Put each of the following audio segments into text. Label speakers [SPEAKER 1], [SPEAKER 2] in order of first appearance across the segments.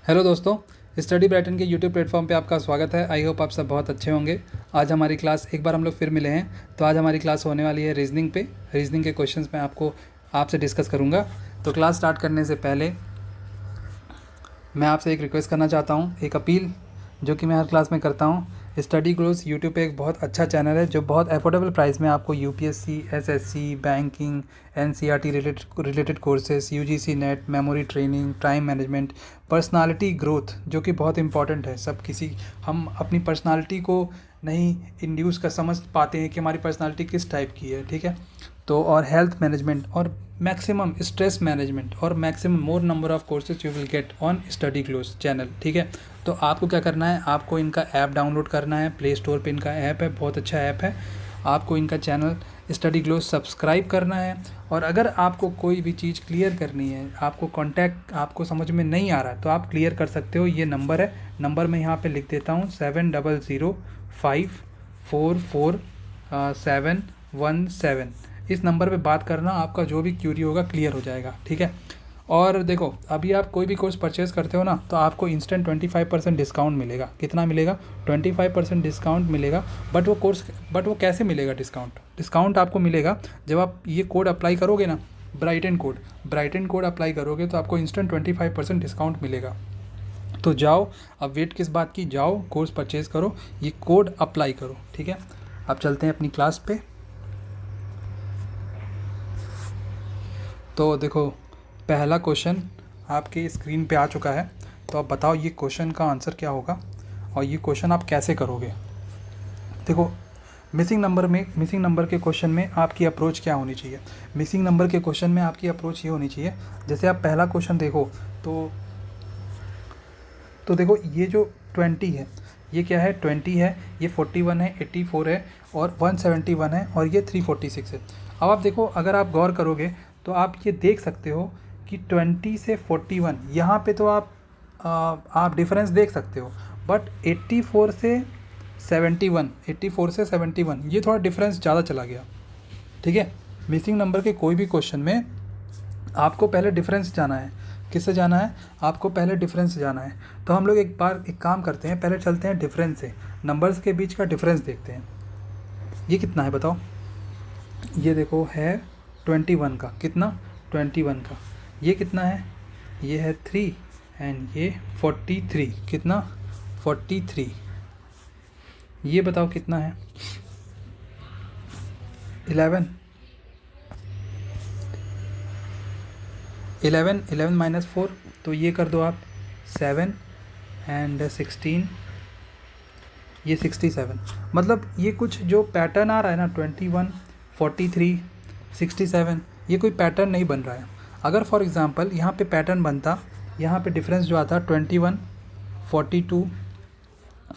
[SPEAKER 1] Hello दोस्तों, study Brighton के YouTube platform पे आपका स्वागत है। आई होप आप सब बहुत अच्छे होंगे। आज हमारी क्लास एक बार हम लोग फिर मिले हैं। तो आज हमारी क्लास होने वाली है रीजनिंग पे। रीजनिंग के क्वेश्चंस मैं आपसे डिस्कस करूंगा। तो क्लास स्टार्ट करने से पहले मैं आपसे एक रिक्वेस्ट करना चाहता हूँ, एक अपील जो कि मैं हर क्लास में करता हूँ। स्टडी ग्रोस यूट्यूब पे एक बहुत अच्छा चैनल है जो बहुत अफोर्डेबल प्राइस में आपको UPSC, SSC, banking, NCERT related courses, UGC net, memory training, time management, personality growth जो कि बहुत इंपॉर्टेंट है। हम अपनी पर्सनालिटी को नहीं इंड्यूस कर समझ पाते हैं कि हमारी पर्सनालिटी किस टाइप की है, ठीक है। तो और हेल्थ मैनेजमेंट और मैक्सिमम स्ट्रेस मैनेजमेंट और maximum more number of courses you will get on study close channel, ठीक है। तो आपको क्या करना है, आपको इनका ऐप डाउनलोड करना है। प्ले स्टोर पे इनका ऐप है, बहुत अच्छा ऐप है। आपको इनका चैनल स्टडी ग्लोज सब्सक्राइब करना है। और अगर आपको कोई भी चीज़ क्लियर करनी है, आपको समझ में नहीं आ रहा है, तो आप क्लियर कर सकते हो। ये नंबर है, नंबर मैं यहाँ पे लिख देता हूँ 7005444717। इस नंबर पे बात करना, आपका जो भी क्यूरी होगा क्लियर हो जाएगा, ठीक है। और देखो, अभी आप कोई भी कोर्स परचेज़ करते हो ना, तो आपको इंस्टेंट 25% डिस्काउंट मिलेगा। कितना मिलेगा? 25% डिस्काउंट मिलेगा। बट वो कैसे मिलेगा डिस्काउंट आपको मिलेगा जब आप ये कोड अप्लाई करोगे ना, ब्राइटन कोड अप्लाई करोगे तो आपको इंस्टेंट 25% डिस्काउंट मिलेगा। तो जाओ, अब वेट किस बात की, जाओ कोर्स परचेज़ करो, ये कोड अप्लाई करो, ठीक है। अब चलते हैं अपनी क्लास पे। तो देखो, पहला क्वेश्चन आपके स्क्रीन पे आ चुका है। तो आप बताओ ये क्वेश्चन का आंसर क्या होगा और ये क्वेश्चन आप कैसे करोगे। देखो, मिसिंग नंबर के क्वेश्चन में आपकी अप्रोच क्या होनी चाहिए। मिसिंग नंबर के क्वेश्चन में आपकी अप्रोच ये होनी चाहिए, जैसे आप पहला क्वेश्चन देखो तो देखो, ये जो 20 है, ये क्या है? 20 है, ये 41 है, 84 है और 171 है और ये 346 है। अब आप देखो, अगर आप गौर करोगे तो आप ये देख सकते हो कि 20 से 41 यहाँ पे तो आप डिफरेंस देख सकते हो। बट 84 से 71 ये थोड़ा डिफरेंस ज़्यादा चला गया, ठीक है। मिसिंग नंबर के कोई भी क्वेश्चन में आपको पहले डिफरेंस जाना है। किससे जाना है? आपको पहले डिफरेंस से जाना है। तो हम लोग एक काम करते हैं, पहले चलते हैं डिफरेंस से, नंबर्स के बीच का डिफरेंस देखते हैं। ये कितना है बताओ? ये देखो है 21 का, कितना? 21 का। ये कितना है? ये है 3 एंड ये 43, कितना? 43। ये बताओ कितना है? 11 माइनस 4, तो ये कर दो आप 7 एंड 16, ये 67। मतलब ये कुछ जो पैटर्न आ रहा है ना, 21, 43, 67, ये कोई पैटर्न नहीं बन रहा है। अगर फॉर एग्ज़ाम्पल यहाँ पे पैटर्न बनता, यहाँ पे डिफरेंस जो आता 21, 42,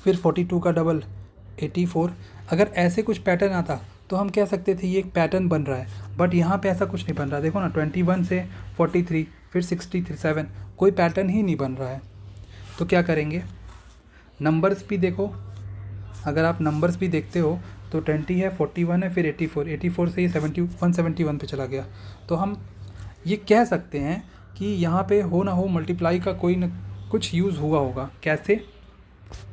[SPEAKER 1] फिर 42 का डबल 84, अगर ऐसे कुछ पैटर्न आता तो हम कह सकते थे ये एक पैटर्न बन रहा है। बट यहाँ पे ऐसा कुछ नहीं बन रहा। देखो ना, 21 से 43 फिर 67, कोई पैटर्न ही नहीं बन रहा है। तो क्या करेंगे? नंबर्स भी देखो, अगर आप नंबर्स भी देखते हो तो 20 है, 41 है, फिर 84 से ये 171 पे चला गया। तो हम ये कह सकते हैं कि यहाँ पे हो ना हो मल्टीप्लाई का कोई न कुछ यूज़ हुआ होगा। कैसे?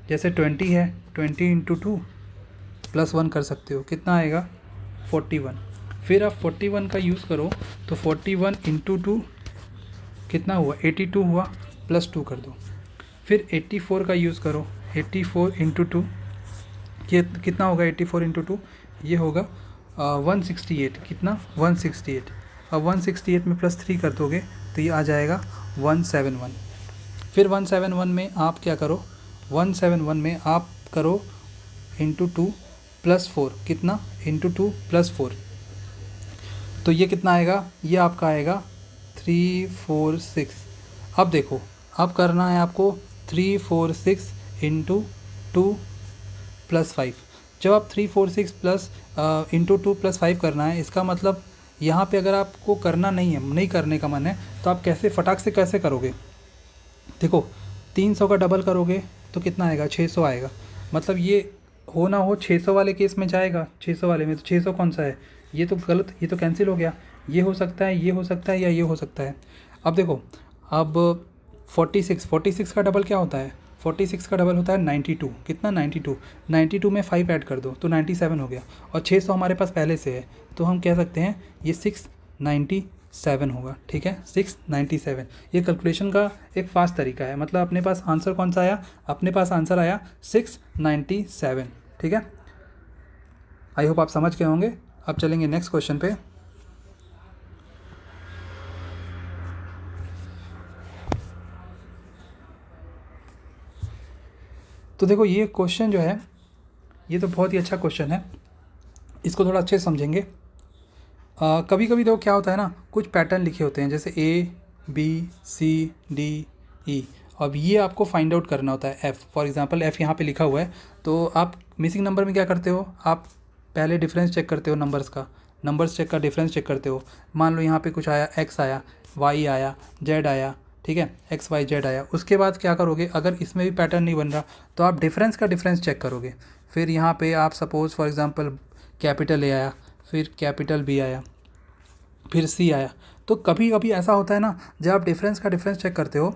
[SPEAKER 1] जैसे 20 है, 20 इंटू 2 प्लस 1 कर सकते हो, कितना आएगा? 41। फिर आप 41 का यूज़ करो तो 41 इंटू 2 कितना हुआ? 82 हुआ, प्लस 2 कर दो। फिर 84 का यूज़ करो, 84 इंटू 2, ये कितना होगा? 84 इंटू 2 ये होगा 168, कितना? 168। अब 168 में प्लस 3 कर दोगे तो ये आ जाएगा 171। फिर 171 में आप क्या करो? 171 में आप करो इंटू 2 प्लस 4, कितना? इंटू 2 प्लस 4, तो ये कितना आएगा? ये आपका आएगा 346। अब देखो, अब करना है आपको 346 इंटू 2 प्लस 5। जब आप 346 प्लस इंटू 2 प्लस 5 करना है, इसका मतलब यहाँ पे अगर आपको करना नहीं करने का मन है तो आप कैसे फटाक से कैसे करोगे? देखो, 300 का डबल करोगे तो कितना आएगा? 600 आएगा। मतलब ये हो ना हो 600 वाले केस में जाएगा। 600 वाले में तो 600 कौन सा है? ये तो गलत, ये तो कैंसिल हो गया। ये हो सकता है, ये हो सकता है या ये हो सकता है। अब देखो, अब 46 का डबल क्या होता है? 46 का डबल होता है 92। कितना? 92। 92 में 5 ऐड कर दो तो 97 हो गया, और 600 हमारे पास पहले से है, तो हम कह सकते हैं ये 697 होगा। ठीक है, 697। ये कैलकुलेशन का एक फास्ट तरीका है। मतलब अपने पास आंसर कौन सा आया? अपने पास आंसर आया 697। ठीक है, आई होप आप समझ गए होंगे। अब चलेंगे नेक्स्ट क्वेश्चन पे। तो देखो ये क्वेश्चन जो है ये तो बहुत ही अच्छा क्वेश्चन है, इसको थोड़ा अच्छे से समझेंगे। कभी कभी देखो क्या होता है ना, कुछ पैटर्न लिखे होते हैं जैसे ABCDE, अब ये आपको फाइंड आउट करना होता है। F फॉर एग्जांपल F यहाँ पे लिखा हुआ है, तो आप मिसिंग नंबर में क्या करते हो? आप पहले डिफरेंस चेक करते हो नंबर्स का, नंबर्स चेक का डिफरेंस चेक करते हो। मान लो यहाँ पे कुछ आया, X आया, Y आया, Z आया, ठीक है, XYZ आया। उसके बाद क्या करोगे? अगर इसमें भी पैटर्न नहीं बन रहा तो आप डिफरेंस का डिफरेंस चेक करोगे। फिर यहाँ पे आप suppose for example capital A आया, फिर कैपिटल B आया, फिर C आया। तो कभी कभी ऐसा होता है ना, जब आप डिफरेंस का डिफरेंस चेक करते हो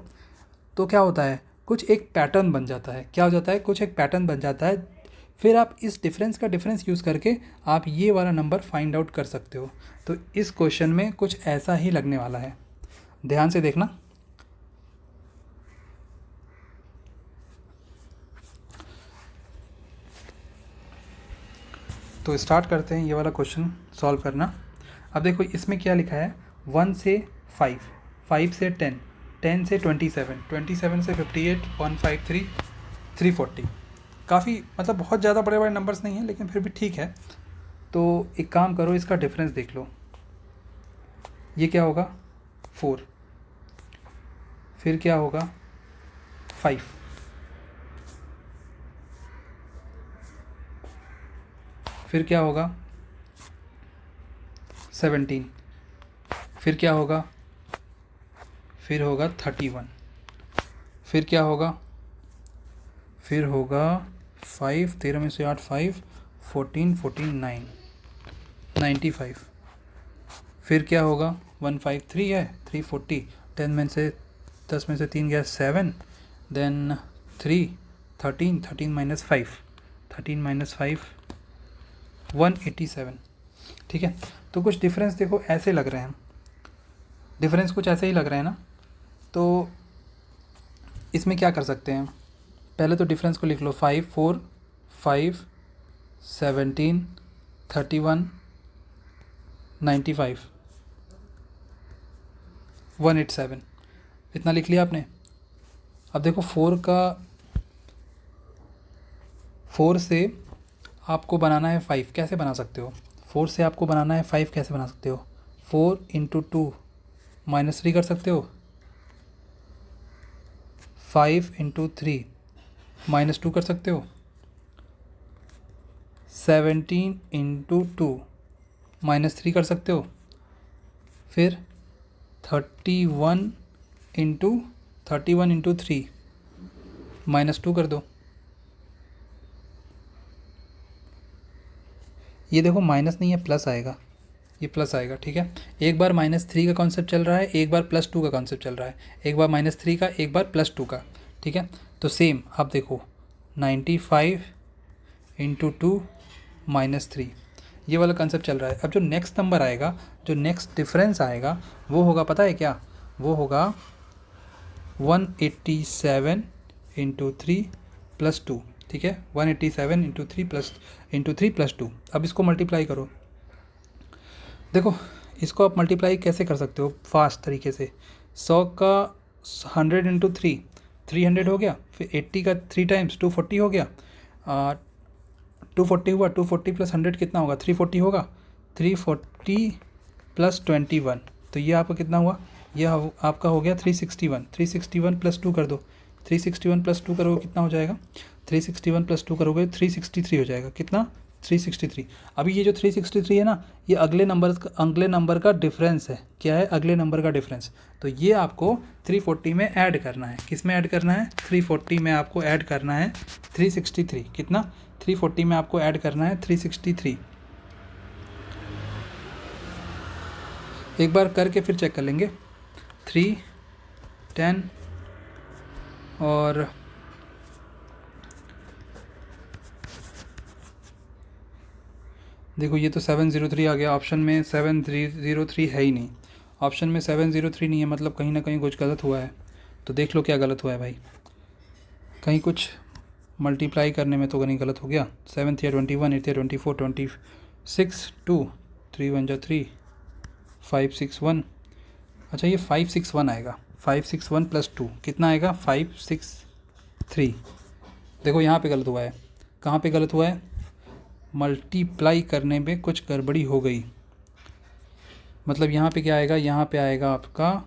[SPEAKER 1] तो क्या होता है, कुछ एक पैटर्न बन जाता है। क्या हो जाता है? कुछ एक पैटर्न बन जाता है। फिर आप इस डिफरेंस का डिफरेंस यूज़ करके आप ये वाला नंबर फाइंड आउट कर सकते हो। तो इस क्वेश्चन में कुछ ऐसा ही लगने वाला है, ध्यान से देखना। तो स्टार्ट करते हैं ये वाला क्वेश्चन सॉल्व करना। अब देखो इसमें क्या लिखा है, 1 से 5, 5 से 10, 10 से 27, 27 से 58, 153, 340। काफ़ी मतलब बहुत ज़्यादा बड़े बड़े नंबर्स नहीं हैं, लेकिन फिर भी ठीक है। तो एक काम करो, इसका डिफरेंस देख लो। ये क्या होगा? 4। फिर क्या होगा? 5। फिर क्या होगा? 17। फिर क्या होगा? फिर होगा 31। फिर क्या होगा? फिर होगा 5, 13 में से 8, 5, 14, 14, 9, 95। फिर क्या होगा? 153 है, 340, 10 में से 10 में से 3 गया 7, देन 3, 13, 13 माइनस 5, 13 माइनस 5, 187। ठीक है, तो कुछ डिफरेंस देखो ऐसे लग रहे हैं, डिफरेंस कुछ ऐसे ही लग रहे हैं ना। तो इसमें क्या कर सकते हैं? पहले तो डिफरेंस को लिख लो, 5, 4, 5, 17, 31, 95, 187। इतना लिख लिया आपने। अब देखो 4 से आपको बनाना है 5, कैसे बना सकते हो? 4 से आपको बनाना है 5, कैसे बना सकते हो? 4 × 2 -3 कर सकते हो। 5 × 3 -2 कर सकते हो। 17 × 2 -3 कर सकते हो। फिर 31 × 3 -2 कर दो। ये देखो माइनस नहीं है, प्लस आएगा, ये प्लस आएगा। ठीक है, एक बार -3 का कॉन्सेप्ट चल रहा है, एक बार +2 का कॉन्सेप्ट चल रहा है, एक बार -3 का, एक बार +2 का। ठीक है, तो सेम आप देखो 95 × 2 -3, ये वाला कंसेप्ट चल रहा है। अब जो नेक्स्ट नंबर आएगा, जो नेक्स्ट डिफरेंस आएगा, वो होगा, पता है क्या? वो होगा 187 × 3 + 2। ठीक है, 187 × 3 + 2। अब इसको मल्टीप्लाई करो। देखो इसको आप मल्टीप्लाई कैसे कर सकते हो फास्ट तरीके से? 100 का 100 × 3, 300 हो गया। फिर 80 का 3 टाइम्स 240 हो गया। 240 हुआ, 240 + 100 कितना होगा? 340 होगा। 340 + 21, तो ये आपका कितना हुआ? ये आपका हो गया 361। 361 + 2 कर दो। 361 + 2 करोगे कितना हो जाएगा? 361 + 2 करोगे 363 हो जाएगा। कितना? 363। अभी ये जो 363 है ना, ये अगले नंबर का डिफरेंस है। क्या है? अगले नंबर का डिफरेंस। तो ये आपको 340 में ऐड करना है। किस में ऐड करना है? 340 में आपको ऐड करना है 363। कितना? 340 में आपको ऐड करना है 363। एक बार करके फिर चेक कर लेंगे। 3, 10, और देखो ये तो 703 आ गया, ऑप्शन में 703 है ही नहीं, ऑप्शन में 703 नहीं है, मतलब कहीं ना कहीं कुछ गलत हुआ है। तो देख लो क्या गलत हुआ है भाई, कहीं कुछ मल्टीप्लाई करने में तो नहीं गलत हो गया। 7 या 21, 8 या 24, 26, 2, 3 1 जा 3, 5 6 1। अच्छा ये 5 6 1 आएगा, 5 6 1 प्लस 2 कितना आएगा, 5 6 3। देखो यहाँ पे गलत हुआ है, कहाँ पे गलत हुआ है, मल्टीप्लाई करने में कुछ गड़बड़ी हो गई। मतलब यहाँ पे क्या आएगा, यहाँ पे आएगा आपका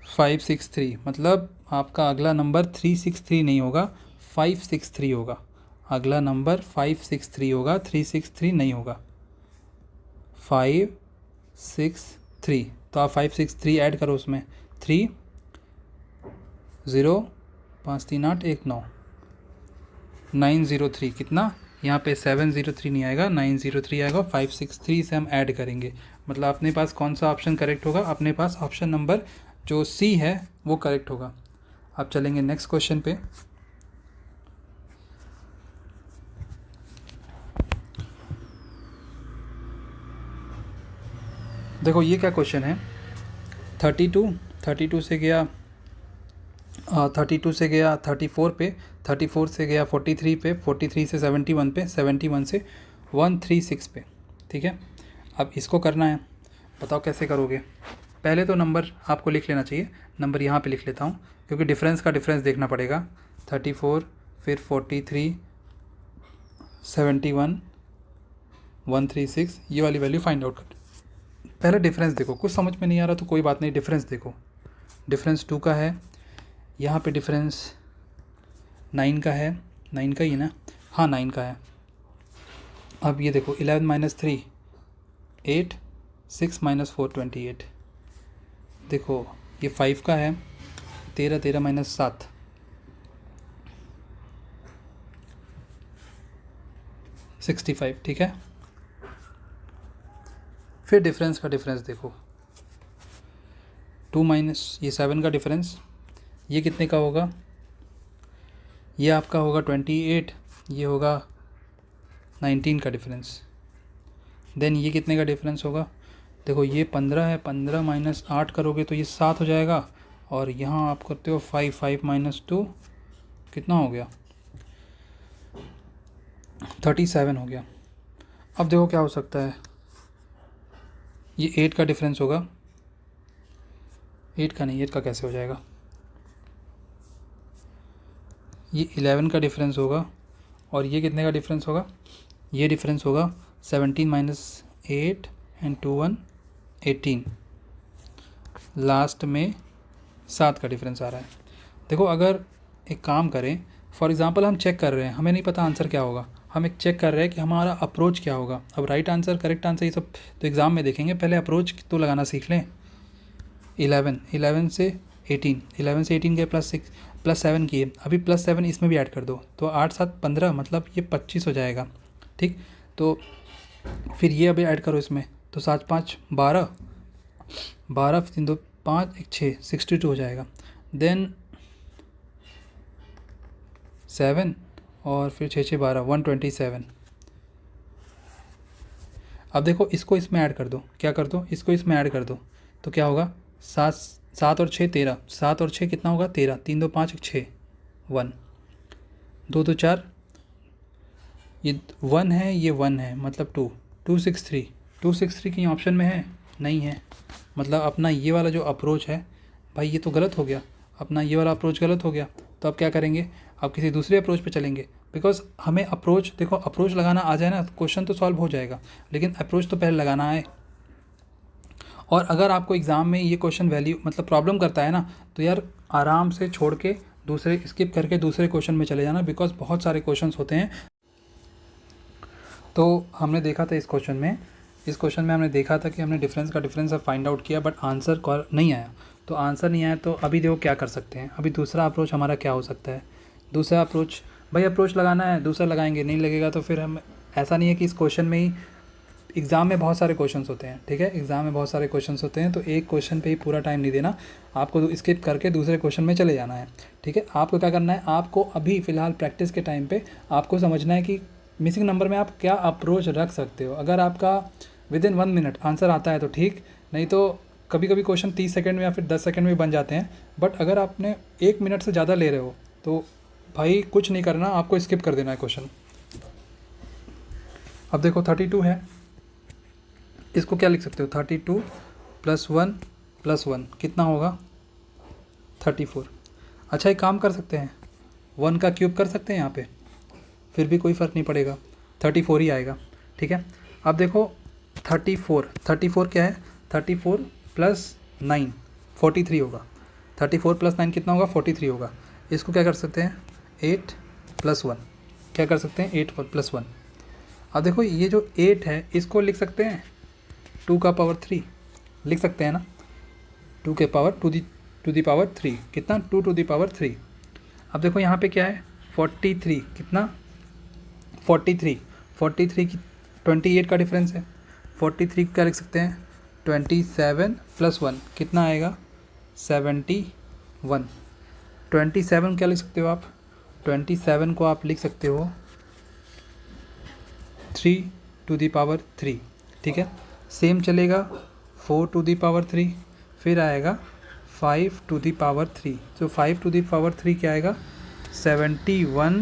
[SPEAKER 1] 563, मतलब आपका अगला नंबर 363 नहीं होगा, 563 होगा। अगला नंबर 563 होगा, 363 नहीं होगा, 563। तो आप 563 ऐड करो उसमें, 3 0 5 3 8 1 9, 903 कितना, यहाँ पे 703 नहीं आएगा, 903 आएगा। 563 से हम ऐड करेंगे, मतलब अपने पास कौन सा ऑप्शन करेक्ट होगा, अपने पास ऑप्शन नंबर जो सी है वो करेक्ट होगा। अब चलेंगे नेक्स्ट क्वेश्चन पे। देखो ये क्या क्वेश्चन है, 32 से गया 32 से गया 34 पे, 34 से गया 43 पे, 43 से 71 पे, 71 से 136 पे, ठीक है। अब इसको करना है, बताओ कैसे करोगे। पहले तो नंबर आपको लिख लेना चाहिए, नंबर यहाँ पे लिख लेता हूँ क्योंकि डिफरेंस का डिफरेंस देखना पड़ेगा। 34 फिर 43 71 136, ये वाली वैल्यू फाइंड आउट कर। पहले डिफरेंस देखो, कुछ समझ में नहीं आ रहा तो कोई बात नहीं, डिफरेंस देखो। डिफरेंस 2 का है, यहाँ पे डिफरेंस 9 का है, 9 का ही है ना, हाँ 9 का है। अब ये देखो 11 माइनस 3 8, 6 माइनस 4 28। देखो ये 5 का है, 13 13 माइनस 7 65, ठीक है। फिर डिफरेंस का डिफरेंस देखो, 2 माइनस ये 7 का डिफरेंस, ये कितने का होगा, ये आपका होगा 28, ये होगा 19 का डिफरेंस। देन ये कितने का डिफरेंस होगा, देखो ये 15 है, 15 माइनस 8 करोगे तो ये 7 हो जाएगा, और यहाँ आप करते हो 5, 5 माइनस 2 कितना हो गया, 37 हो गया। अब देखो क्या हो सकता है, ये 8 का डिफरेंस होगा, 8 का नहीं, 8 का कैसे हो जाएगा, ये 11 का डिफरेंस होगा, और ये कितने का डिफरेंस होगा, ये डिफरेंस होगा 17 माइनस 8 एंड 2 1 18, लास्ट में 7 का डिफरेंस आ रहा है। देखो अगर एक काम करें, फॉर एग्ज़ाम्पल हम चेक कर रहे हैं, हमें नहीं पता आंसर क्या होगा, हम एक चेक कर रहे हैं कि हमारा अप्रोच क्या होगा। अब राइट आंसर, करेक्ट आंसर ये सब तो एग्ज़ाम में देखेंगे, पहले अप्रोच तो लगाना सीख लें। 11 से 18, 11 से 18 गए प्लस 7 किए, अभी प्लस 7 इसमें भी ऐड कर दो तो 8 7 15, मतलब ये 25 हो जाएगा, ठीक। तो फिर ये अभी ऐड करो इसमें, तो 7 5 12, 12 3 2 5 1 6, 62 हो जाएगा। देन 7 और फिर 6 6 12, 127। अब देखो इसको इसमें ऐड कर दो, क्या कर दो, इसको इसमें ऐड कर दो तो क्या होगा, 7 7 और 6 13, 7 और 6 कितना होगा 13, 3 2 5 1 6, 1 2 2 4, ये 1 है, ये 1 है, मतलब 2 263, 263 कहीं ऑप्शन में है नहीं है, मतलब अपना ये वाला जो अप्रोच है भाई ये तो गलत हो गया, अपना ये वाला अप्रोच गलत हो गया। तो अब क्या करेंगे, अब किसी दूसरे अप्रोच पे चलेंगे, बिकॉज हमें अप्रोच, देखो अप्रोच लगाना आ जाए ना क्वेश्चन तो सॉल्व हो जाएगा, लेकिन अप्रोच तो पहले लगाना है। और अगर आपको एग्ज़ाम में ये क्वेश्चन वैल्यू मतलब प्रॉब्लम करता है ना, तो यार आराम से छोड़ के दूसरे स्किप करके दूसरे क्वेश्चन में चले जाना, बिकॉज बहुत सारे क्वेश्चंस होते हैं। तो हमने देखा था इस क्वेश्चन में हमने देखा था कि हमने डिफरेंस का डिफरेंस फाइंड आउट किया, बट आंसर नहीं आया। तो आंसर नहीं आया तो अभी देखो क्या कर सकते हैं, अभी दूसरा अप्रोच हमारा क्या हो सकता है। दूसरा अप्रोच, भाई अप्रोच लगाना है दूसरा लगाएंगे, नहीं लगेगा तो फिर हम, ऐसा नहीं है कि इस क्वेश्चन में ही एग्ज़ाम में बहुत सारे क्वेश्चंस होते हैं, ठीक है, एग्ज़ाम में बहुत सारे क्वेश्चंस होते हैं, तो एक क्वेश्चन पे ही पूरा टाइम नहीं देना, आपको स्किप करके दूसरे क्वेश्चन में चले जाना है, ठीक है। आपको क्या करना है, आपको अभी फ़िलहाल प्रैक्टिस के टाइम पे आपको समझना है कि मिसिंग नंबर में आप क्या अप्रोच रख सकते हो। अगर आपका विदिन 1 मिनट आंसर आता है तो ठीक, नहीं तो कभी कभी क्वेश्चन 30 सेकंड में या फिर 10 सेकंड में बन जाते हैं, बट अगर आपने 1 मिनट से ज़्यादा ले रहे हो तो भाई कुछ नहीं करना, आपको स्किप कर देना है क्वेश्चन। अब देखो 32 है, इसको क्या लिख सकते हो, 32 + 1 कितना होगा, 34। अच्छा एक काम कर सकते हैं, 1 का क्यूब कर सकते हैं यहाँ पे, फिर भी कोई फ़र्क नहीं पड़ेगा, 34 ही आएगा, ठीक है। अब देखो 34 क्या है, 34 + 9 43 होगा, 34 + 9 कितना होगा, 43 होगा। इसको क्या कर सकते हैं, 8 + 1, क्या कर सकते हैं, 8 + 1। अब देखो ये जो 8 है इसको लिख सकते हैं 2 का पावर 3, लिख सकते हैं ना, 2 के पावर टू दी पावर 3 कितना, 2 टू दी पावर 3। अब देखो यहाँ पे क्या है, 43 कितना, 43 की 28 का डिफरेंस है, 43 क्या लिख सकते हैं, 27 + 1 कितना आएगा, 71। 27 क्या लिख सकते हो आप, 27 को आप लिख सकते हो 3 टू दी पावर 3, ठीक है। सेम चलेगा 4 टू दी पावर 3, फिर आएगा 5 टू दी पावर 3, तो 5 टू दी पावर 3 क्या आएगा, 71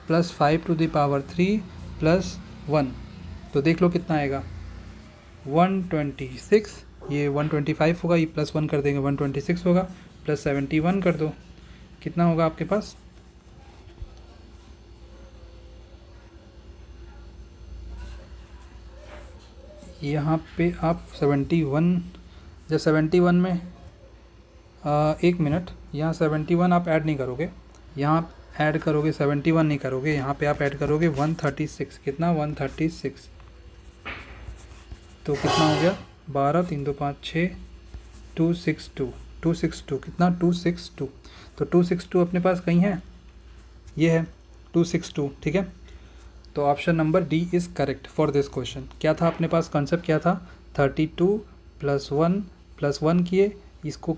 [SPEAKER 1] + 5 टू दी पावर 3 + 1, तो देख लो कितना आएगा, 126। ये 125 होगा, ये +1 कर देंगे 126 होगा, +71 कर दो, कितना होगा आपके पास, यहाँ पे आप 71, जब 71 में 1 मिनट, यहाँ 71 आप ऐड नहीं करोगे, यहाँ आप ऐड करोगे 71 नहीं करोगे, यहाँ पे आप ऐड करोगे 136, कितना 136, तो कितना हो गया, 12 3 2 5 6 262 कितना 262, तो 262 अपने पास कहीं है, ये है 262, ठीक है। तो option number D is correct for this question. क्या था अपने पास, कॉन्सेप्ट क्या था, 32 + 1 किए, इसको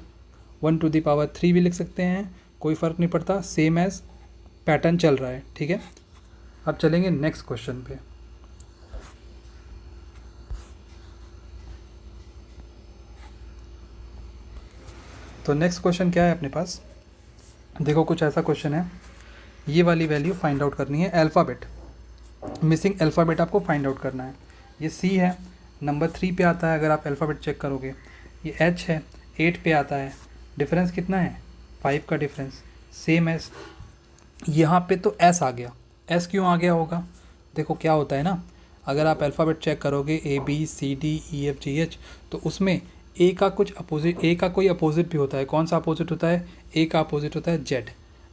[SPEAKER 1] 1 टू दी पावर 3 भी लिख सकते हैं, कोई फ़र्क नहीं पड़ता, सेम एज पैटर्न चल रहा है, ठीक है। अब चलेंगे नेक्स्ट क्वेश्चन पे। तो नेक्स्ट क्वेश्चन क्या है अपने पास, देखो कुछ ऐसा क्वेश्चन है, ये वाली वैल्यू फाइंड आउट करनी है, अल्फ़ाबेट, मिसिंग अल्फ़ाबेट आपको फाइंड आउट करना है। ये सी है, नंबर 3 पे आता है, अगर आप अल्फ़ाबेट चेक करोगे, ये एच है, 8 पे आता है, डिफरेंस कितना है, 5 का डिफरेंस, सेम एस, यहाँ पे तो एस आ गया, एस क्यों आ गया होगा, देखो क्या होता है ना, अगर आप अल्फ़ाबेट चेक करोगे ABCDEFGH, तो उसमें ए का कुछ अपोजिट, ए का कोई अपोजिट भी होता है, कौन सा अपोजिट होता है, ए का अपोजिट होता है जेड,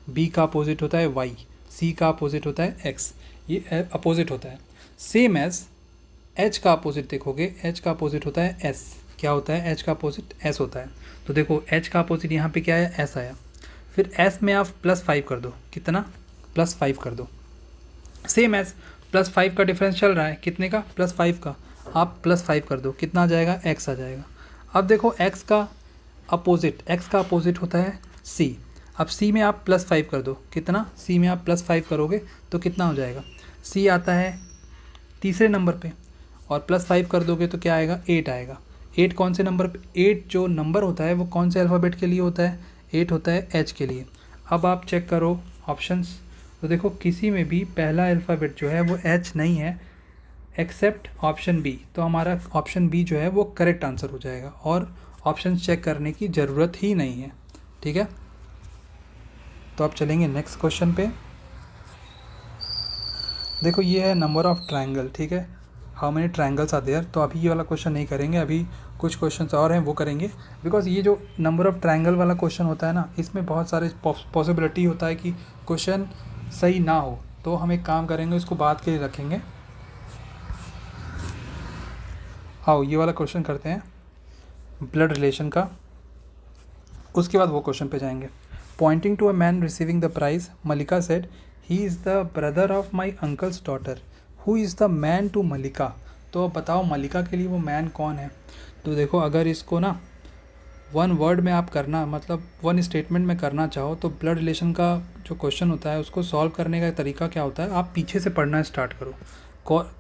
[SPEAKER 1] बी का अपोजिट होता है वाई, सी का अपोजिट होता है एक्स, ये अपोजिट होता है। सेम एज एच का अपोजिट देखोगे, एच का अपोजिट होता है एस, क्या होता है, एच का अपोजिट एस होता है, तो देखो एच का अपोजिट यहाँ पे क्या है, एस आया, फिर एस में आप +5 कर दो, कितना, +5 कर दो, सेम एज +5 का डिफरेंस चल रहा है, कितने का, +5 का, आप +5 कर दो, कितना आ जाएगा, एक्स आ जाएगा। अब देखो एक्स का अपोजिट होता है सी, अब सी में आप +5 कर दो, कितना, सी में आप +5 करोगे तो कितना हो जाएगा, सी आता है तीसरे नंबर पे, और +5 कर दोगे तो क्या आएगा, 8 आएगा। 8 कौन से नंबर पे, 8 जो नंबर होता है वो कौन से अल्फ़ाबेट के लिए होता है, 8 होता है एच के लिए। अब आप चेक करो ऑप्शंस, तो देखो किसी में भी पहला अल्फ़ाबेट जो है वो एच नहीं है, एक्सेप्ट ऑप्शन बी, तो हमारा ऑप्शन बी जो है वो करेक्ट आंसर हो जाएगा, और ऑप्शन चेक करने की ज़रूरत ही नहीं है, ठीक है। तो आप चलेंगे नेक्स्ट क्वेश्चन पे, देखो ये है नंबर ऑफ़ ट्रायंगल, ठीक है, how many triangles are there, तो अभी ये वाला क्वेश्चन नहीं करेंगे, अभी कुछ क्वेश्चंस और हैं वो करेंगे, बिकॉज ये जो नंबर ऑफ़ ट्रायंगल वाला क्वेश्चन होता है ना, इसमें बहुत सारे पॉसिबिलिटी होता है कि क्वेश्चन सही ना हो, तो हम एक काम करेंगे, इसको बाद के लिए रखेंगे। आओ ये वाला क्वेश्चन करते हैं ब्लड रिलेशन का, उसके बाद वो क्वेश्चन पे जाएंगे। Pointing to a man receiving the prize, Malika said, he is the brother of my uncle's daughter, who is the man to Malika. तो अब बताओ मलिका के लिए वो मैन कौन है। तो देखो अगर इसको ना वन वर्ड में आप करना, मतलब वन स्टेटमेंट में करना चाहो, तो ब्लड रिलेशन का जो क्वेश्चन होता है उसको सॉल्व करने का तरीका क्या होता है, आप पीछे से पढ़ना स्टार्ट करो।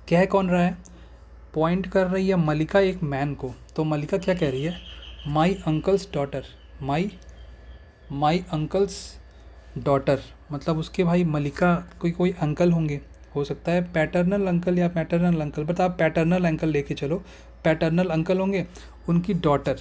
[SPEAKER 1] कह कौन रहा है, पॉइंट कर रही है मलिका एक मैन को। तो मलिका क्या कह रही है, माई अंकल्स डॉटर, माई अंकल्स डॉटर, मतलब उसके भाई मलिका कोई अंकल होंगे, हो सकता है पैटर्नल अंकल या मैटरनल अंकल, बट आप पैटर्नल अंकल लेके चलो, पैटर्नल अंकल होंगे, उनकी डॉटर,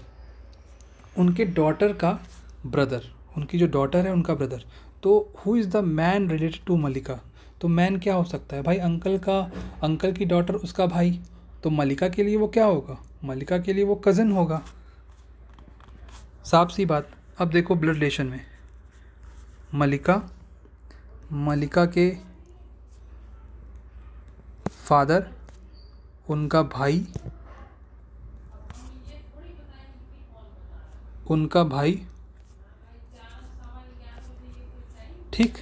[SPEAKER 1] उनके डॉटर का ब्रदर, उनकी जो डॉटर है उनका ब्रदर। तो who is the man related to Malika, तो मैन क्या हो सकता है भाई, अंकल की डॉटर उसका भाई, तो मलिका के लिए वो क्या होगा, मलिका के लिए वो कज़न होगा, साफ सी बात। अब देखो ब्लड रिलेशन में मलिका के फादर, उनका भाई, ठीक।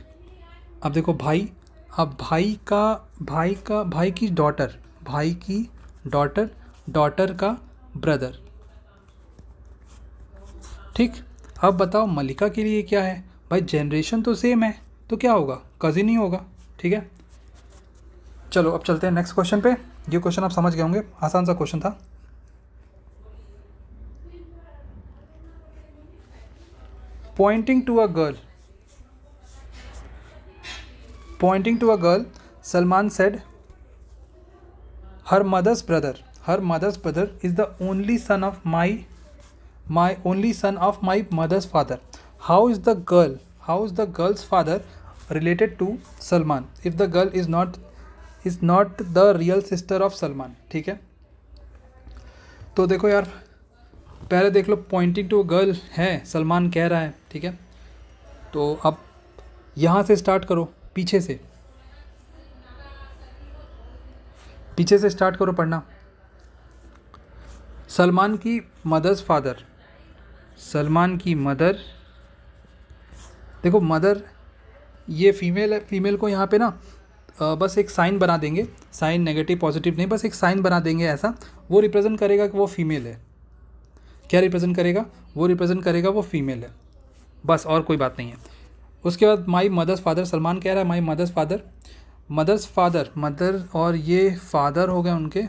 [SPEAKER 1] अब देखो भाई, अब भाई की डॉटर, डॉटर का ब्रदर, ठीक। अब बताओ मलिका के लिए क्या है भाई, जनरेशन तो सेम है, तो क्या होगा, कज़िन ही होगा, ठीक है। चलो अब चलते हैं नेक्स्ट क्वेश्चन पे। ये क्वेश्चन आप समझ गए होंगे, आसान सा क्वेश्चन था। Pointing to a girl, Salman said her mother's brother is the only son of my mother's father. How is the girl's father related to Salman if the girl is not the real sister of Salman, ठीक है। तो देखो यार, पहले देख लो, pointing to girl है, सलमान कह रहा है, ठीक है। तो अब यहाँ से स्टार्ट करो, पीछे से स्टार्ट करो पढ़ना। सलमान की मदर, देखो मदर ये फीमेल है, फीमेल को यहाँ पे ना बस एक साइन बना देंगे, साइन नेगेटिव पॉजिटिव नहीं, बस एक साइन बना देंगे ऐसा, वो रिप्रेजेंट करेगा कि वो फीमेल है। क्या रिप्रेजेंट करेगा, वो रिप्रेजेंट करेगा वो फीमेल है, बस, और कोई बात नहीं है। उसके बाद माई मदर्स फादर, सलमान कह रहा है माई मदर्स फादर, मदर और ये फादर हो गए उनके,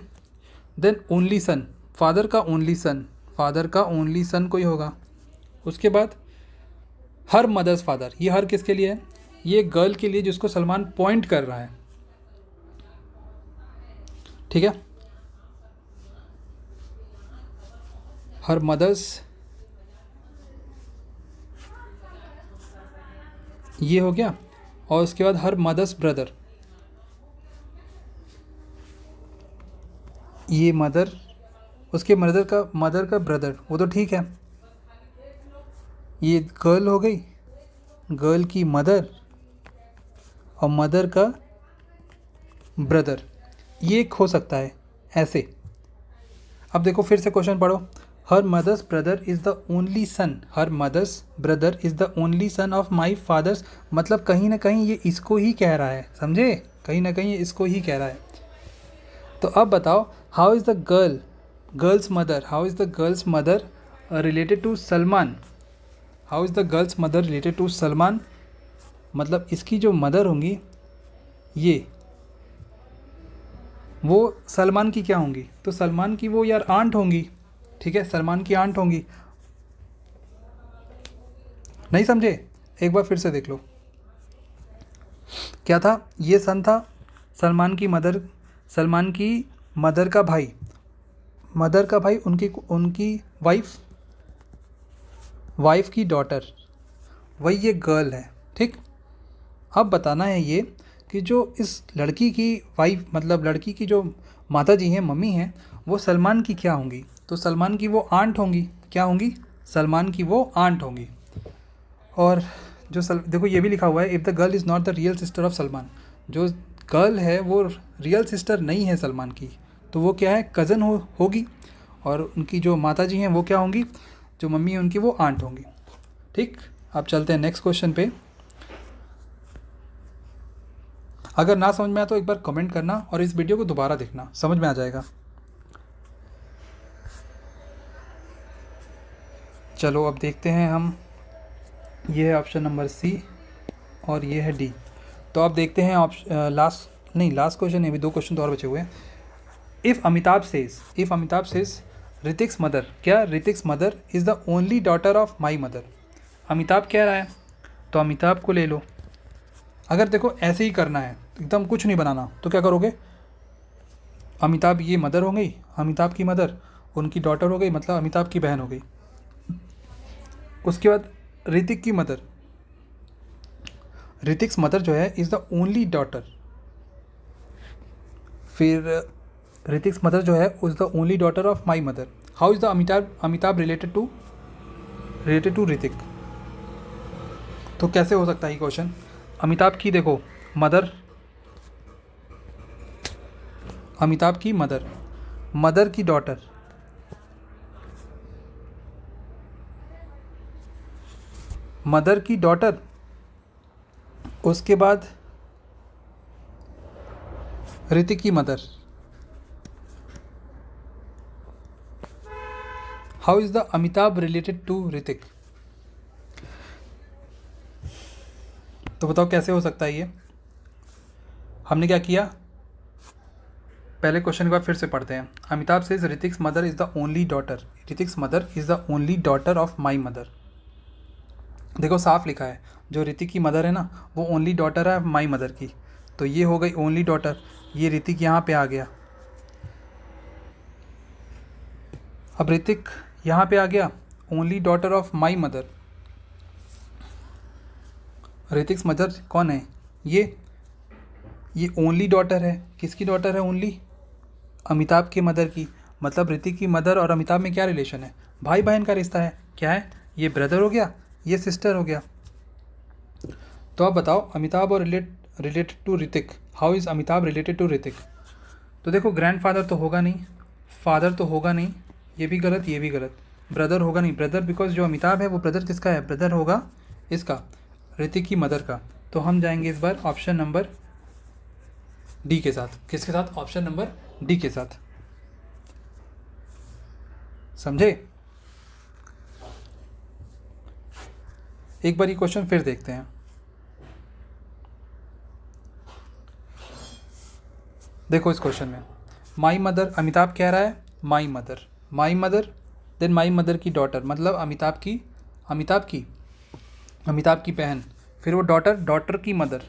[SPEAKER 1] देन ओनली सन, फादर का ओनली सन कोई होगा। उसके बाद हर मदर्स फादर, ये हर किसके लिए है, ये गर्ल के लिए जिसको सलमान पॉइंट कर रहा है, ठीक है। हर मदर्स, ये हो गया। और उसके बाद हर मदर्स ब्रदर, ये मदर, उसके मदर का ब्रदर, वो तो ठीक है। ये गर्ल हो गई, गर्ल की मदर और मदर का ब्रदर, ये एक हो सकता है ऐसे। अब देखो फिर से क्वेश्चन पढ़ो, her mother's brother is the only son of my father's, मतलब कहीं ना कहीं ये इसको ही कह रहा है, समझे, कहीं ना कहीं ये इसको ही कह रहा है। तो अब बताओ, how is the girl's mother related to Salman, मतलब इसकी जो मदर होंगी ये, वो सलमान की क्या होंगी, तो सलमान की वो यार आंट होंगी, ठीक है, सलमान की आंट होंगी। नहीं समझे, एक बार फिर से देख लो, क्या था, ये सन था, सलमान की मदर का भाई, उनकी वाइफ की डॉटर, वही ये गर्ल है, ठीक। अब बताना है ये कि जो इस लड़की की वाइफ, मतलब लड़की की जो माता जी हैं, मम्मी हैं, वो सलमान की क्या होंगी, तो सलमान की वो आंट होंगी, क्या होंगी, सलमान की वो आंट होंगी। और जो देखो ये भी लिखा हुआ है, if the girl is not the real sister of Salman, जो गर्ल है वो रियल सिस्टर नहीं है सलमान की, तो वो क्या है, कज़न होगी। और उनकी जो माता जी हैं वो क्या होंगी, जो मम्मी है उनकी वो आंट होंगी, ठीक। अब चलते हैं नेक्स्ट क्वेश्चन पे। अगर ना समझ में आया तो एक बार कमेंट करना और इस वीडियो को दोबारा देखना, समझ में आ जाएगा। चलो अब देखते हैं हम, ये है ऑप्शन नंबर सी और ये है डी। तो अब देखते हैं लास्ट क्वेश्चन है, अभी 2 क्वेश्चन तो और बचे हुए हैं। If Amitabh says Hrithik's mother, क्या Hrithik's mother is the only daughter of my mother? Amitabh कह रहा है तो अमिताभ को ले लो। अगर देखो ऐसे ही करना है, एकदम कुछ नहीं बनाना, तो क्या करोगे, अमिताभ ये मदर हो गई, अमिताभ की मदर उनकी डॉटर हो गई, मतलब अमिताभ की बहन हो गई। उसके बाद ऋतिक की मदर, ऋतिक्स मदर जो है इज़ द ओनली डॉटर, फिर ऋतिक्स मदर जो है is the only daughter of my mother. How is the Amitabh related to Hrithik? तो कैसे हो सकता है ये क्वेश्चन? अमिताभ की देखो मदर, अमिताभ की मदर की डॉटर, मदर की डॉटर, उसके बाद ऋतिक की मदर। How is the Amitabh related to Hrithik? तो बताओ कैसे हो सकता है ये? हमने क्या किया, पहले क्वेश्चन के बाद फिर से पढ़ते हैं। Amitabh says Hrithik's mother is the only daughter, Hrithik's mother is the only daughter of my mother. देखो साफ लिखा है, जो ऋतिक की मदर है ना वो ओनली डॉटर है माई मदर की, तो ये हो गई ओनली डॉटर, ये ऋतिक यहाँ पे आ गया। अब ऋतिक यहाँ पे आ गया only daughter of my mother. Hrithik's mother कौन है? ये ओनली डॉटर है, किसकी डॉटर है? ओनली अमिताभ के मदर की। मतलब ऋतिक की मदर और अमिताभ में क्या रिलेशन है? भाई बहन का रिश्ता है। क्या है? ये ब्रदर हो गया, ये सिस्टर हो गया। तो अब बताओ अमिताभ और related to Hrithik, how is Amitabh related to Hrithik? तो देखो ग्रैंडफादर तो होगा नहीं, फादर तो होगा नहीं, ये भी गलत ये भी गलत, ब्रदर होगा नहीं, ब्रदर बिकॉज जो अमिताभ है वो ब्रदर किसका है? ब्रदर होगा इसका, ऋतिक की मदर का। तो हम जाएंगे इस बार ऑप्शन नंबर डी के साथ। किसके साथ? ऑप्शन नंबर डी के साथ। समझे? एक बार ये क्वेश्चन फिर देखते हैं। देखो इस क्वेश्चन में माई मदर, अमिताभ कह रहा है my mother then my mother की डॉटर, मतलब अमिताभ की बहन, फिर वो डॉटर की मदर,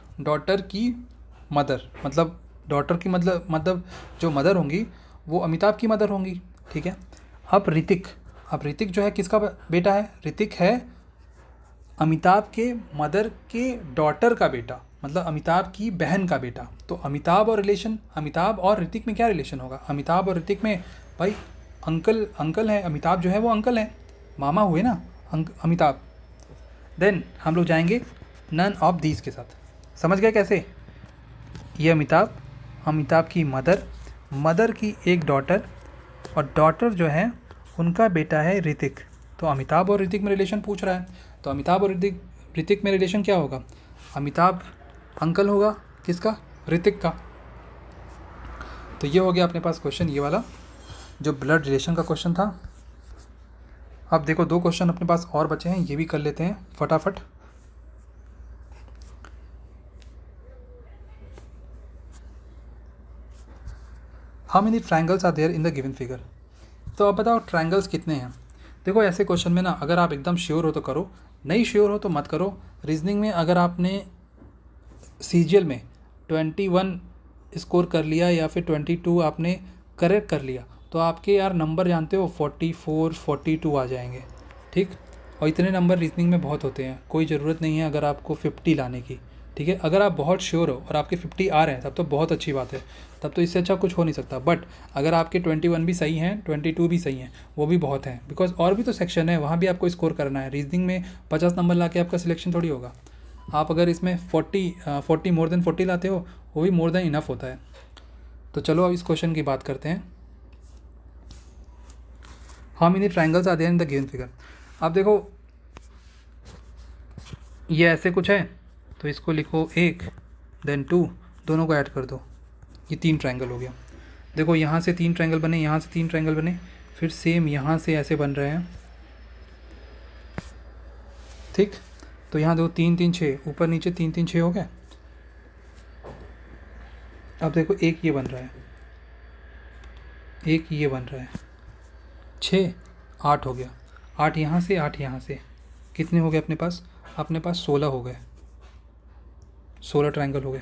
[SPEAKER 1] मतलब डॉटर की मतलब जो मदर होंगी वो अमिताभ की मदर होंगी। ठीक है। अब ऋतिक जो है किसका बेटा है? ऋतिक है अमिताभ के मदर के डॉटर का बेटा, मतलब अमिताभ की बहन का बेटा। तो अमिताभ और ऋतिक में क्या रिलेशन होगा? अमिताभ और ऋतिक में भाई अंकल है, अमिताभ जो है वो अंकल है, मामा हुए ना अमिताभ। देन हम लोग जाएंगे नन ऑफ दीज के साथ। समझ गए कैसे? ये अमिताभ की मदर की एक डॉटर, और डॉटर जो है उनका बेटा है ऋतिक। तो अमिताभ और ऋतिक में रिलेशन पूछ रहा है, तो अमिताभ और ऋतिक में रिलेशन क्या होगा? अमिताभ अंकल होगा किसका? ऋतिक का। तो ये हो गया अपने पास क्वेश्चन, ये वाला जो ब्लड रिलेशन का क्वेश्चन था। अब देखो 2 क्वेश्चन अपने पास और बचे हैं, ये भी कर लेते हैं फटाफट। How many triangles are there in the given figure? तो अब बताओ ट्रायंगल्स कितने हैं? देखो ऐसे क्वेश्चन में ना अगर आप एकदम श्योर हो तो करो, नहीं श्योर हो तो मत करो। रीजनिंग में अगर आपने सीजीएल में 21 स्कोर कर लिया या फिर 22 आपने करेक्ट कर लिया तो आपके यार नंबर जानते हो 44 42 आ जाएंगे। ठीक, और इतने नंबर रीजनिंग में बहुत होते हैं, कोई ज़रूरत नहीं है अगर आपको 50 लाने की। ठीक है, अगर आप बहुत श्योर हो और आपके 50 आ रहे हैं तब तो बहुत अच्छी बात है, तब तो इससे अच्छा कुछ हो नहीं सकता। बट अगर आपके 21 भी सही हैं, 22 भी सही हैं, वो भी बहुत हैं, बिकॉज और भी तो सेक्शन है, वहाँ भी आपको स्कोर करना है। रीजनिंग में 50 नंबर ला के आपका सिलेक्शन थोड़ी होगा। आप अगर इसमें 40 मोर देन 40 लाते हो, वो भी मोर देन इनफ होता है। तो चलो अब इस क्वेश्चन की बात करते हैं। How many triangles are there in the given figure? अब देखो ये ऐसे कुछ है तो इसको लिखो 1 देन 2, दोनों को ऐड कर दो, ये 3 ट्रायंगल हो गया। देखो यहाँ से 3 ट्रायंगल बने, यहाँ से 3 ट्रायंगल बने, फिर सेम यहाँ से ऐसे बन रहे हैं, ठीक। तो यहाँ देखो 3 3 6, ऊपर नीचे 3 3 6 हो गया। अब देखो एक ये बन रहा है, एक ये बन रहा है, 6 8 हो गया, 8 यहाँ से 8 यहाँ से, कितने हो गए अपने पास? अपने पास 16 हो गए, 16 ट्रायंगल हो गए।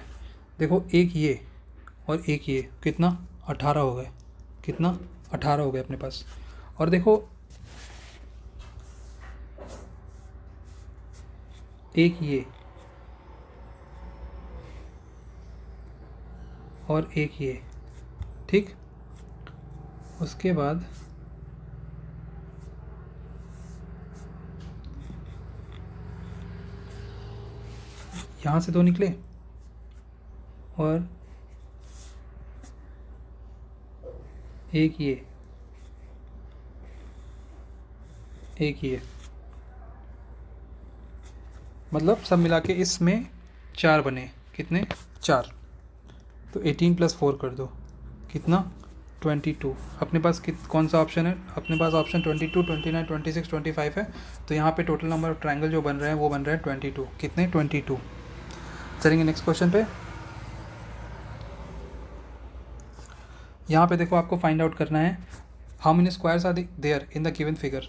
[SPEAKER 1] देखो एक ये और एक ये, कितना? 18 हो गए, कितना? 18 हो गए अपने पास। और देखो एक ये और एक ये, ठीक। उसके बाद यहाँ से 2 निकले और एक ये, एक ये, मतलब सब मिला के इसमें 4 बने, कितने? 4। तो 18 + 4 कर दो, कितना? 22। अपने पास कौन सा ऑप्शन है? अपने पास ऑप्शन 22, 29, 26, 25 है। तो यहाँ पे टोटल नंबर ऑफ ट्रायंगल जो बन रहे हैं वो बन रहे हैं 22। कितने? 22। चलेंगे नेक्स्ट क्वेश्चन पे। यहाँ पे देखो आपको फाइंड आउट करना है how many squares are there in the given figure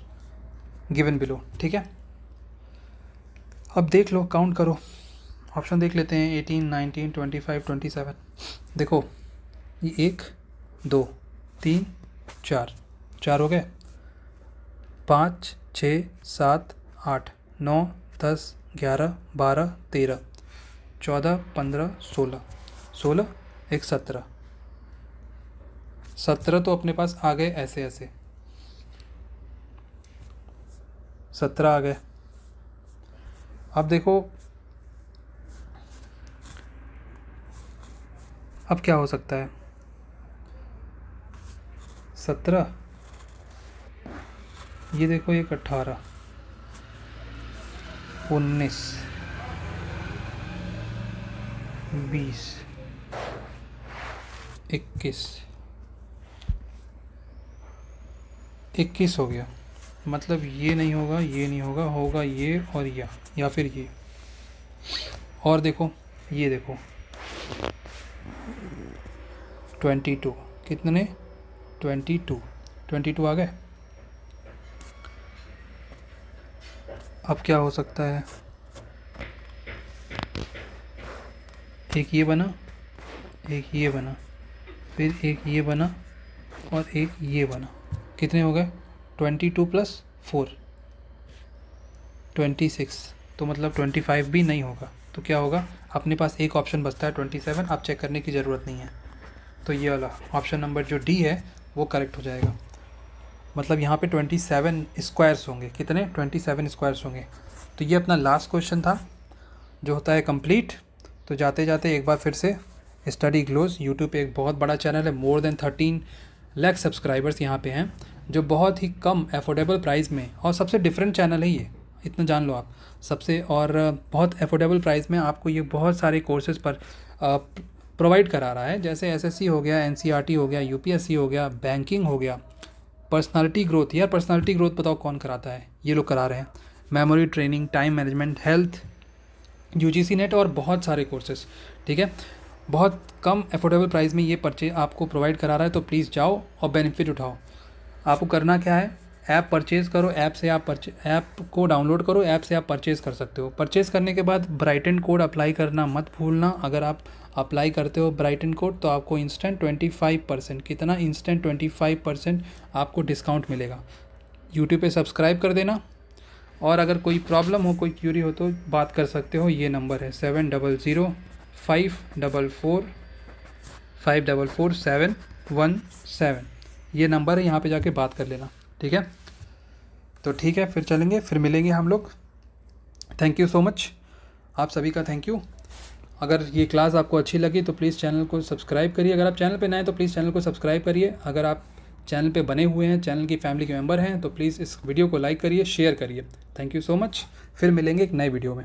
[SPEAKER 1] given below, ठीक है। अब देख लो, काउंट करो, ऑप्शन देख लेते हैं। 18, 19, 25, 27। देखो ये 1 2 3 4, 4 हो गए, 5 6 7 8 9 10 11 12 13 14 15 16, 16 1 17, 17 तो अपने पास आ गए ऐसे ऐसे, 17 आ गए। अब देखो अब क्या हो सकता है? 17, ये देखो एक 18, 19 20 21, 21 हो गया। मतलब ये नहीं होगा, ये नहीं होगा, होगा ये और या फिर ये। और देखो ये देखो 22, कितने? 22, 22 आ गए। अब क्या हो सकता है? एक ये बना, एक ये बना, फिर एक ये बना और एक ये बना, कितने हो गए? 22 + 4 26। तो मतलब 25 भी नहीं होगा, तो क्या होगा? अपने पास एक ऑप्शन बचता है 27, आप चेक करने की ज़रूरत नहीं है। तो ये वाला ऑप्शन नंबर जो डी है वो करेक्ट हो जाएगा। मतलब यहाँ पे 27 स्क्वायर्स होंगे, कितने? 27 स्क्वायर्स होंगे। तो ये अपना लास्ट क्वेश्चन था जो होता है कंप्लीट। तो जाते जाते एक बार फिर से स्टडी ग्लोज यूट्यूब पे एक बहुत बड़ा चैनल है, मोर देन 13 लाख सब्सक्राइबर्स यहाँ पे हैं, जो बहुत ही कम अफोर्डेबल प्राइस में, और सबसे डिफरेंट चैनल है ये, इतना जान लो आप सबसे। और बहुत अफोर्डेबल प्राइस में आपको ये बहुत सारे कोर्सेज़ पर प्रोवाइड करा रहा है, जैसे एसएससी हो गया, एनसीईआरटी हो गया, यूपीएससी हो गया, बैंकिंग हो गया, पर्सनालिटी ग्रोथ। यार पर्सनालिटी ग्रोथ बताओ कौन कराता है? ये लोग करा रहे हैं। Memory training, time management, health, UGC net और बहुत सारे कोर्सेज, ठीक है। बहुत कम अफोर्डेबल प्राइस में ये परचेज आपको प्रोवाइड करा रहा है, तो प्लीज़ जाओ और बेनिफिट उठाओ। आपको करना क्या है? ऐप परचेज़ करो, ऐप से आप ऐप को डाउनलोड करो, ऐप से आप परचेज़ कर सकते हो। परचेज़ करने के बाद ब्राइटन कोड अप्लाई करना मत भूलना। अगर आप अप्लाई करते हो ब्राइटन कोड तो आपको इंस्टेंट 25%, कितना? इंस्टेंट 25% आपको डिस्काउंट मिलेगा। यूट्यूब पे सब्सक्राइब कर देना, और अगर कोई प्रॉब्लम हो, कोई क्यूरी हो तो बात कर सकते हो। ये नंबर है 700544544717, ये नंबर है, यहाँ पे जाके बात कर लेना, ठीक है। तो ठीक है, फिर चलेंगे, फिर मिलेंगे हम लोग। थैंक यू सो मच, आप सभी का थैंक यू। अगर ये क्लास आपको अच्छी लगी तो प्लीज़ चैनल को सब्सक्राइब करिए। अगर आप चैनल पे नए हैं तो प्लीज़ चैनल को सब्सक्राइब करिए। अगर आप चैनल पे बने हुए हैं, चैनल की फैमिली के मेंबर हैं, तो प्लीज़ इस वीडियो को लाइक करिए, शेयर करिए। थैंक यू सो मच, फिर मिलेंगे एक नए वीडियो में।